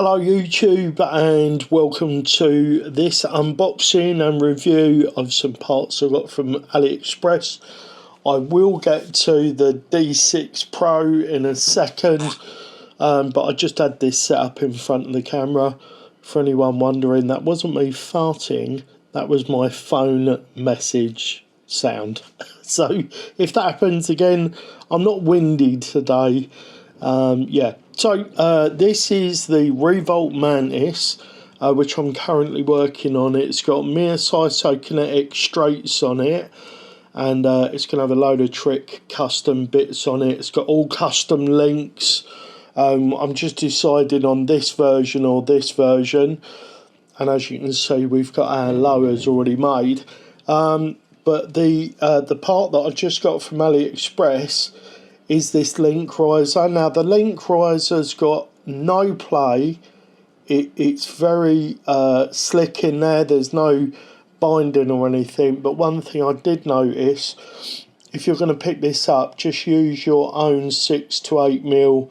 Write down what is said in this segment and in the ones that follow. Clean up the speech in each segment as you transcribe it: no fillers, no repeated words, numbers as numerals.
Hello YouTube, and welcome to this unboxing and review of some parts I got from AliExpress. I will get to the D6 Pro in a second, but I just had this set up in front of the camera. For anyone wondering, that wasn't me farting, that was my phone message sound. So if that happens again, I'm not windy today. So this is the Revolt Mantis, which I'm currently working on. It's got isokinetic straights on it, and it's going to have a load of trick custom bits on it. It's got all custom links. I'm just deciding on this version or this version, and as you can see, we've got our lowers already made. But the part that I just got from AliExpress is this link riser. Now the link riser's got no play. It's very slick in there. There's no binding or anything. But one thing I did notice, if you're going to pick this up, just use your own 6 to 8 mil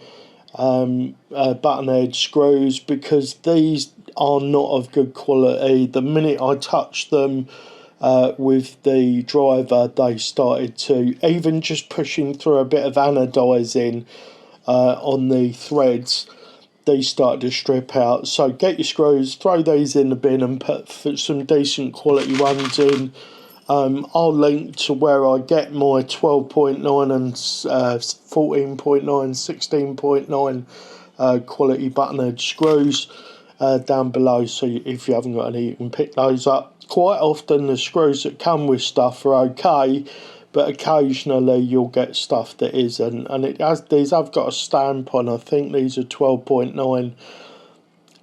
button edge screws, because these are not of good quality. The minute I touched them with the driver, they started to, even just pushing through a bit of anodizing on the threads, these started to strip out. So get your screws, throw these in the bin and put some decent quality ones in. I'll link to where I get my 12.9 and 14.9, 16.9 quality button edge screws down below, so if you haven't got any, you can pick those up. Quite often the screws that come with stuff are okay, but occasionally you'll get stuff that isn't, and these have got a stamp on. I think these are 12.9,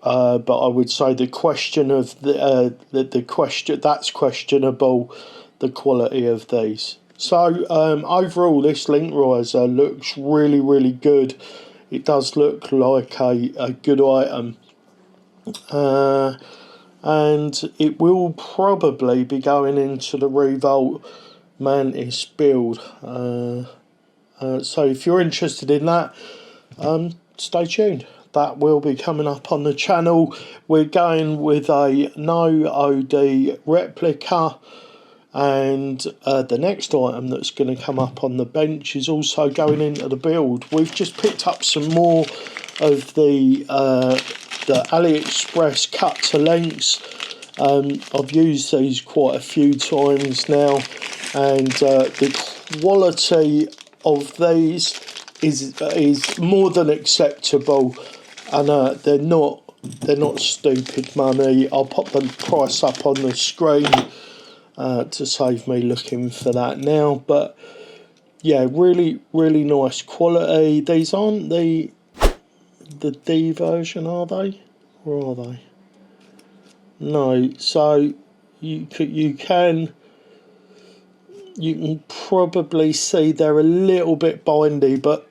but I would say the question of the question, that's questionable, the quality of these. So overall, this link riser looks really good. It does look like a good item. And it will probably be going into the Revolt Mantis build. So if you're interested in that, stay tuned. That will be coming up on the channel. We're going with a no OD replica, and the next item that's going to come up on the bench is also going into the build. We've just picked up some more of the AliExpress cut to lengths. I've used these quite a few times now, and the quality of these is more than acceptable, and they're not stupid money. I'll pop the price up on the screen to save me looking for that now, but yeah, really nice quality. These aren't the D version, are they? Or are they? No. So you can probably see they're a little bit bindy, but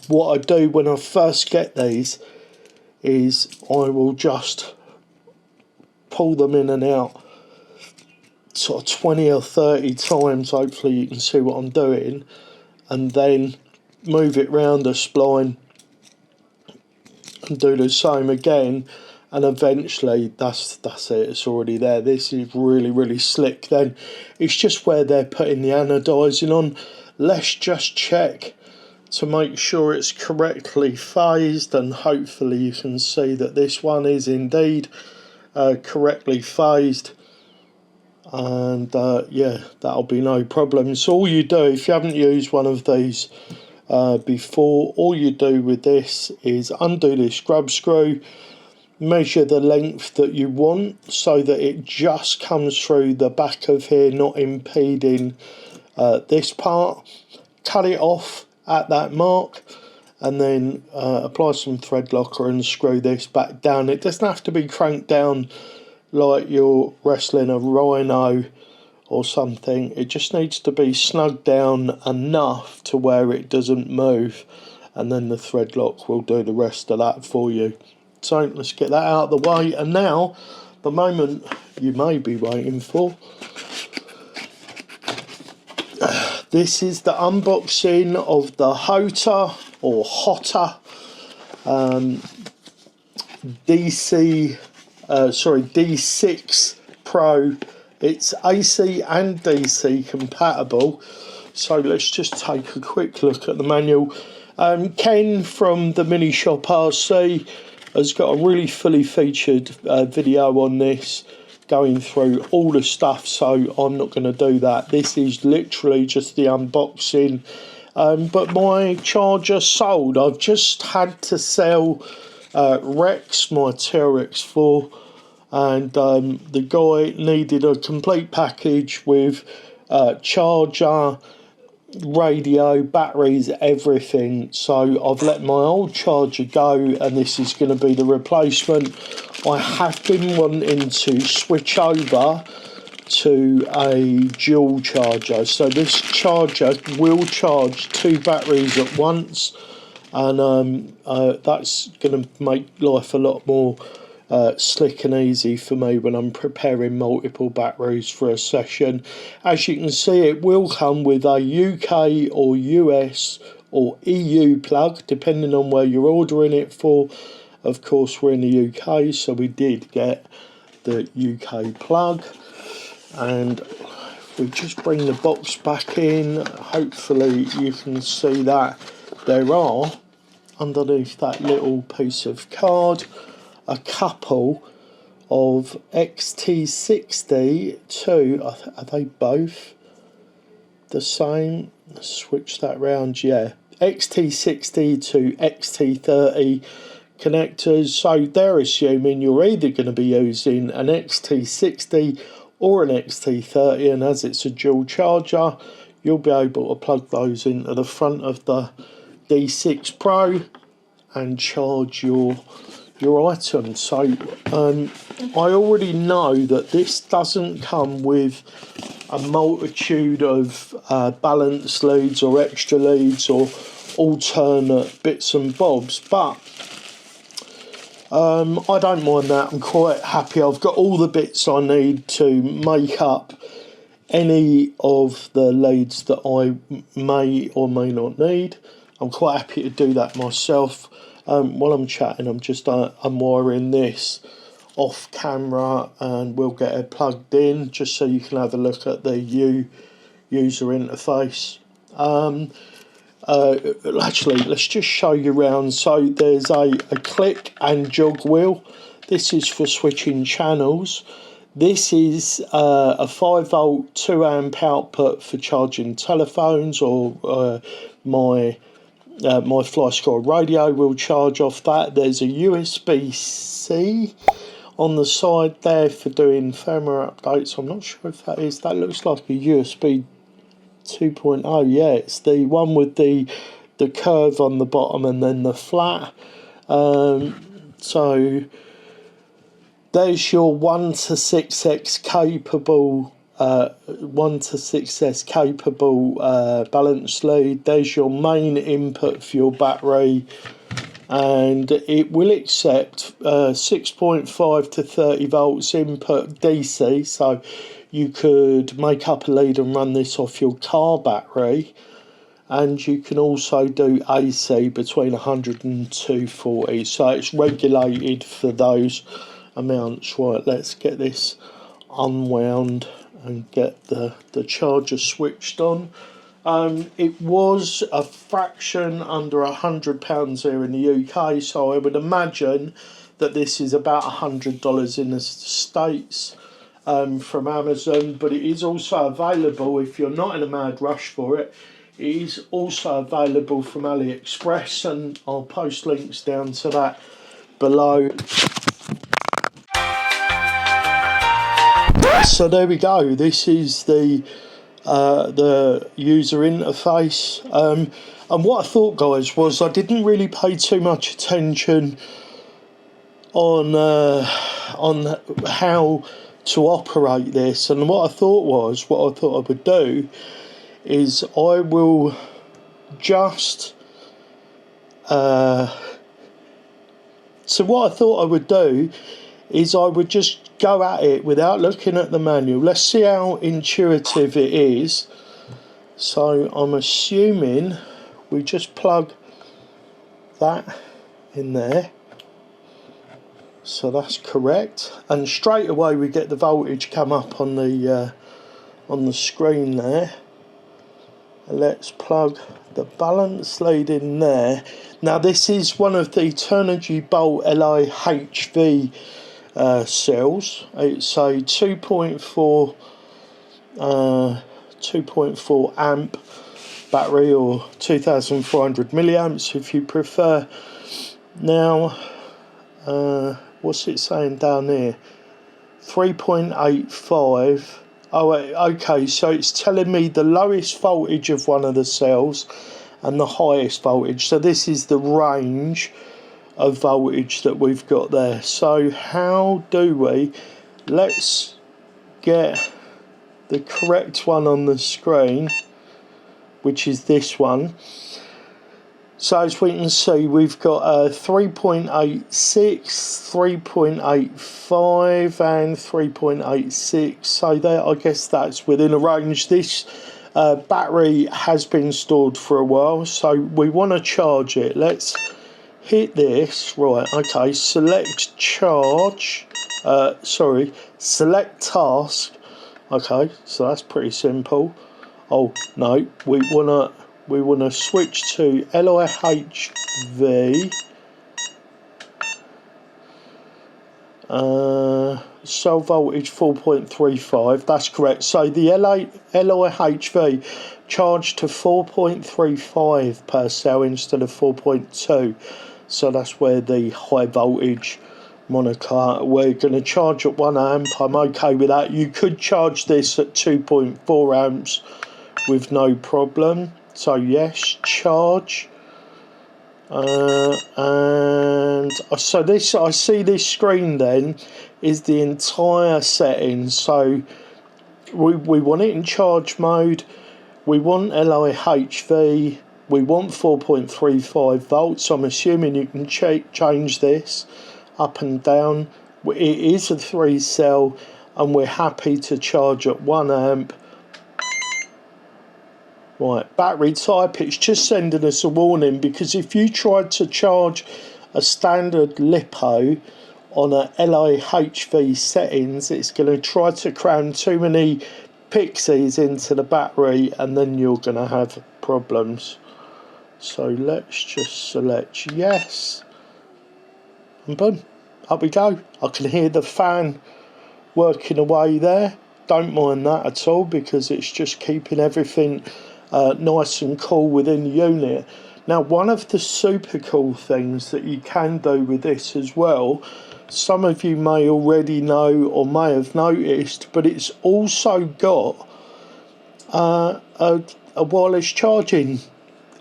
what I do when I first get these is I will just pull them in and out sort of 20 or 30 times. Hopefully you can see what I'm doing, and then move it round the spline and do the same again, and eventually that's it, it's already there. This is really slick. Then it's just where they're putting the anodizing on. Let's just check to make sure it's correctly phased, and hopefully you can see that this one is indeed correctly phased, and yeah, that'll be no problem. So all you do, if you haven't used one of these before, all you do with this is undo this scrub screw, measure the length that you want so that it just comes through the back of here, not impeding this part. Cut it off at that mark, and then apply some thread locker and screw this back down. It doesn't have to be cranked down like you're wrestling a rhino or something. It just needs to be snugged down enough to where it doesn't move, and then the thread lock will do the rest of that for you. So let's get that out of the way, and now the moment you may be waiting for. This is the unboxing of the Hota, or Hota D6 Pro. It's AC and DC compatible. So let's just take a quick look at the manual. Ken from the Mini Shop RC has got a really fully featured video on this, going through all the stuff, so I'm not going to do that. This is literally just the unboxing. But my charger sold. I've just had to sell Rex, my TRX4, and the guy needed a complete package with charger, radio, batteries, everything. So I've let my old charger go, and this is going to be the replacement. I have been wanting to switch over to a dual charger, so this charger will charge 2 batteries at once, and that's going to make life a lot more slick and easy for me when I'm preparing multiple batteries for a session. As you can see, it will come with a UK or US or EU plug, depending on where you're ordering it for. Of course, we're in the UK, so we did get the UK plug. And if we just bring the box back in, hopefully you can see that there are, underneath that little piece of card, a couple of XT60 are they both the same? Let's switch that round. Yeah, XT60 to XT30 connectors. So they're assuming you're either going to be using an XT60 or an XT30, and as it's a dual charger, you'll be able to plug those into the front of the D6 Pro and charge your items. So I already know that this doesn't come with a multitude of balance leads or extra leads or alternate bits and bobs, but I don't mind that. I'm quite happy. I've got all the bits I need to make up any of the leads that I may or may not need. I'm quite happy to do that myself. While I'm chatting, I'm just unwiring this off camera, and we'll get it plugged in just so you can have a look at the user interface. Actually, let's just show you around. So there's a click and jog wheel. This is for switching channels. This is a 5-volt 2-amp output for charging telephones, or my FlySky radio will charge off that. There's a USB-C on the side there for doing firmware updates. I'm not sure if that is. That looks like a USB 2.0. Yeah, it's the one with the curve on the bottom and then the flat. So there's your 1 to 6x capable 1 to 6s capable balance lead. There's your main input for your battery, and it will accept 6.5 to 30 volts input DC, so you could make up a lead and run this off your car battery, and you can also do AC between 100 and 240, so it's regulated for those amounts. Right, let's get this unwound and get the charger switched on. It was a fraction under £100 here in the UK, so I would imagine that this is about $100 in the States from Amazon, but it is also available, if you're not in a mad rush for it, it is also available from AliExpress, and I'll post links down to that below. So there we go, this is the user interface, and what I thought, guys, was I didn't really pay too much attention on how to operate this, and what I thought I would do is I will just I would just go at it without looking at the manual. Let's see how intuitive it is. So I'm assuming we just plug that in there. So that's correct, and straight away we get the voltage come up on the screen there. Let's plug the balance lead in there. Now this is one of the Turnigy Bolt LIHV cells. It's a 2.4 amp battery, or 2400 milliamps if you prefer. Now what's it saying down here? 3.85. Oh, okay, so it's telling me the lowest voltage of one of the cells and the highest voltage. So this is the range of voltage that we've got there. So how do we, let's get the correct one on the screen, which is this one. So as we can see, we've got 3.86, 3.85 and 3.86. So there, I guess that's within a range. This battery has been stored for a while, so we want to charge it. Let's hit this. Right, okay, select charge. Select task. Okay, so that's pretty simple. Oh, no, we want to switch to LIHV. Cell voltage 4.35. That's correct. So the LIHV charged to 4.35 per cell instead of 4.2. So that's where the high voltage moniker. We're going to charge at 1 amp. I'm okay with that. You could charge this at 2.4 amps with no problem. So yes, charge, and so this, I see this screen then is the entire settings. So we want it in charge mode, we want LIHV, we want 4.35 volts. I'm assuming you can change this up and down. It is a 3 cell and we're happy to charge at 1 amp. Right, battery type, it's just sending us a warning, because if you tried to charge a standard LiPo on a LIHV settings, it's going to try to cram too many pixies into the battery and then you're going to have problems. So let's just select yes, and boom, up we go. I can hear the fan working away there. Don't mind that at all, because it's just keeping everything nice and cool within the unit. Now, one of the super cool things that you can do with this as well, some of you may already know or may have noticed, but it's also got a wireless charging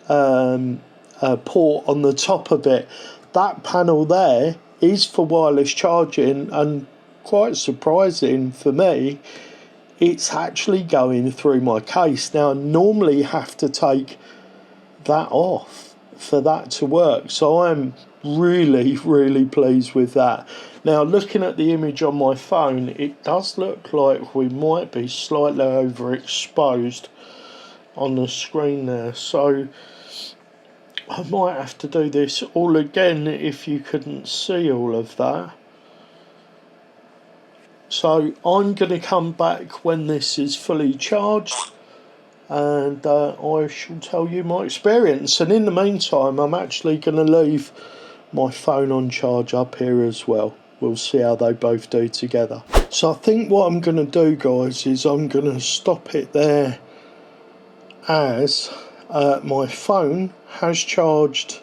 port on the top of it. That panel there is for wireless charging, and quite surprising for me, it's actually going through my case. Now I normally have to take that off for that to work, so I'm really pleased with that. Now looking at the image on my phone, it does look like we might be slightly overexposed on the screen there, so I might have to do this all again if you couldn't see all of that. So I'm going to come back when this is fully charged, and I shall tell you my experience. And in the meantime, I'm actually going to leave my phone on charge up here as well. We'll see how they both do together. So I think what I'm going to do, guys, is I'm going to stop it there, as my phone has charged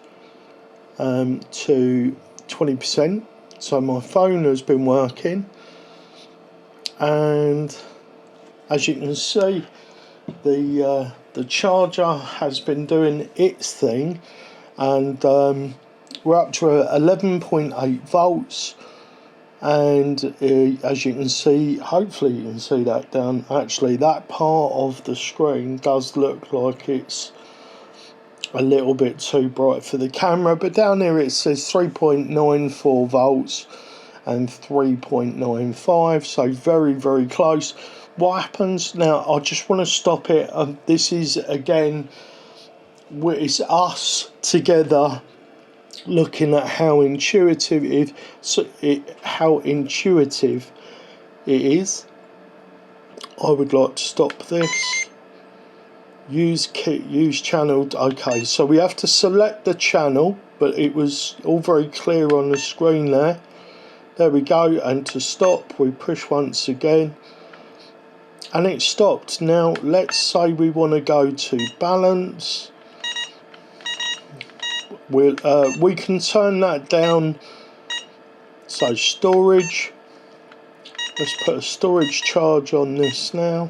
to 20%. So my phone has been working. And as you can see, the charger has been doing its thing, and we're up to 11.8 volts, and as you can see, hopefully you can see that down, actually that part of the screen does look like it's a little bit too bright for the camera, but down here it says 3.94 volts and 3.95, so very close. What happens now, I just want to stop it. This is again, it's us together looking at how intuitive it is, I would like to stop this. Use channel. Okay, so we have to select the channel, but it was all very clear on the screen there. There we go, and to stop we push once again and it stopped. Now let's say we want to go to balance. We can turn that down. So storage, let's put a storage charge on this now.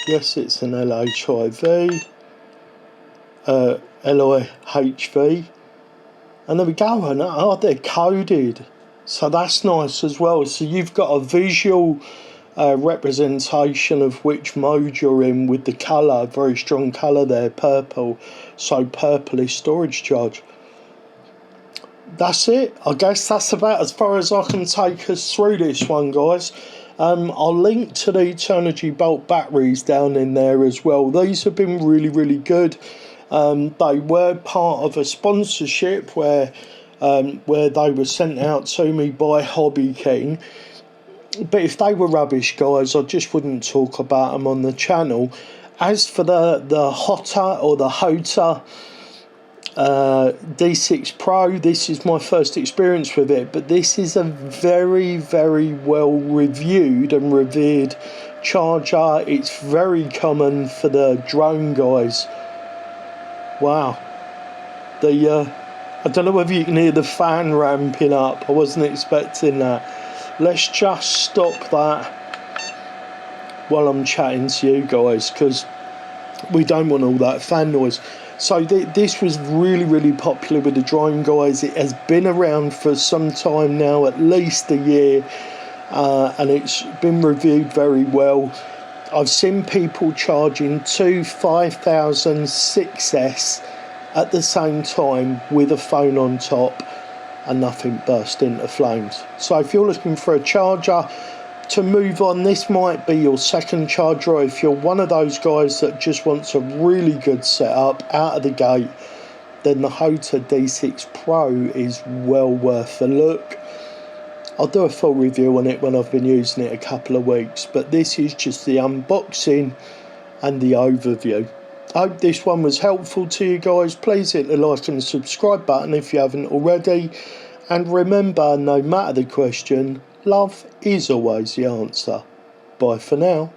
Yes, it's an LHIV, LIHV, and there we go. And they're coded, so that's nice as well. So you've got a visual representation of which mode you're in with the colour, very strong colour there, purple. So purple is storage charge. That's it. I guess that's about as far as I can take us through this one, guys. I'll link to the Eternity Bolt batteries down in there as well. These have been really good. They were part of a sponsorship where they were sent out to me by Hobby King. But if they were rubbish, guys, I just wouldn't talk about them on the channel. As for the Hota or the Hota D6 Pro, this is my first experience with it, but this is a very well reviewed and revered charger. It's very common for the drone guys. Wow. I don't know whether you can hear the fan ramping up. I wasn't expecting that. Let's just stop that while I'm chatting to you guys, because we don't want all that fan noise. So this was really popular with the drone guys. It has been around for some time now, at least a year, and it's been reviewed very well. I've seen people charging two 5000 6S at the same time with a phone on top and nothing burst into flames. So if you're looking for a charger to move on, this might be your second charger. Or if you're one of those guys that just wants a really good setup out of the gate, then the Hota D6 Pro is well worth a look. I'll do a full review on it when I've been using it a couple of weeks, but this is just the unboxing and the overview. I hope this one was helpful to you guys. Please hit the like and subscribe button if you haven't already. And remember, no matter the question, love is always the answer. Bye for now.